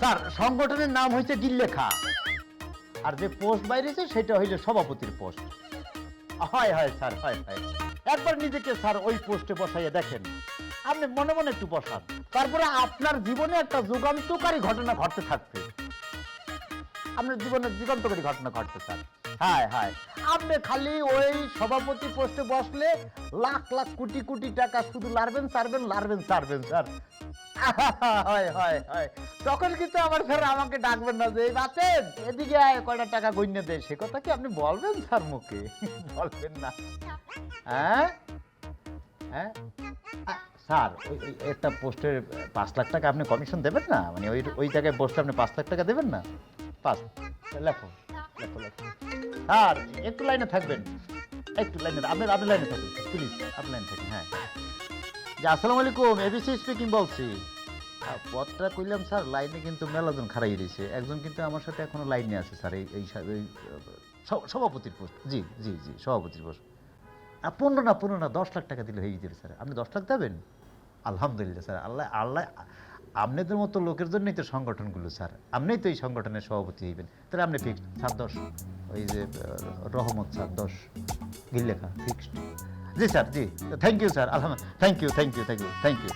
Sir সংগঠনের নাম হয়েছে গিল্লেখা, আর যে পোস্ট বাইরেছে সেটা হইলে সভাপতির পোস্ট। হয় হয় স্যার, হয় হয়। একবার নিজেকে স্যার ওই পোস্টে বসাইয়ে দেখেন, আপনি মনে মনে একটু বসান, তারপরে আপনার জীবনে একটা যুগান্তকারী ঘটনা ঘটতে থাকবে। আপনার জীবনে যুগান্তকারী ঘটনা ঘটতে স্যার। হ্যাঁ হ্যাঁ, আপনি খালি ওই সভাপতি পোস্টে বসলে লাখ লাখ কোটি কোটি টাকা শুধু লারবেন সারবেন লারবেন সারবেন স্যার। হয় হয় হয়, তখন কিন্তু আমার স্যার আমাকে ডাকবেন না যে এই বাতেন এদিকে আয় কয়টা টাকা গণ্যে দেয়, সে কথা কি আপনি বলবেন স্যার মুখে? বলবেন না। হ্যাঁ হ্যাঁ স্যার, ওই একটা পোস্টের 5 লাখ টাকা আপনি কমিশন দেবেন না? মানে ওই ওই জায়গায় বসলে আপনি 5 লাখ টাকা দেবেন না? 5, লেখো লেখো লেখো। স্যার একটু লাইনে থাকবেন, একটু লাইনে, আপনি আপনি লাইনে থাকুন প্লিজ, আপনি লাইনে থাকুন। হ্যাঁ জি, আসসালামু আলাইকুম, এবিসি স্পিকিং বলছি। পদটা কইলাম স্যার, লাইনে কিন্তু মেলাজন খাড়াই রয়েছে, একজন কিন্তু আমার সাথে এখনো লাইনে আছে স্যার, এই সভাপতির পোস্ট। জি জি জি, সভাপতির পোস্ট। 15 না 10 লাখ টাকা দিলে হয়ে যাবে স্যার। আপনি 10 লাখ দেবেন? আলহামদুলিল্লাহ স্যার, আল্লাহ আল্লাহ, আপনাদের মতো লোকের জন্যই তো সংগঠনগুলো স্যার, আপনিই তো এই সংগঠনের সভাপতি হইবেন। তাহলে আপনি ফিক্সড স্যার 10, ওই যে রহমত স্যার 10 গিল্লেখা ফিক্সড। জি স্যার, জি, থ্যাংক ইউ স্যার, আলহামদুলিল্লাহ, thank you thank you thank you thank you.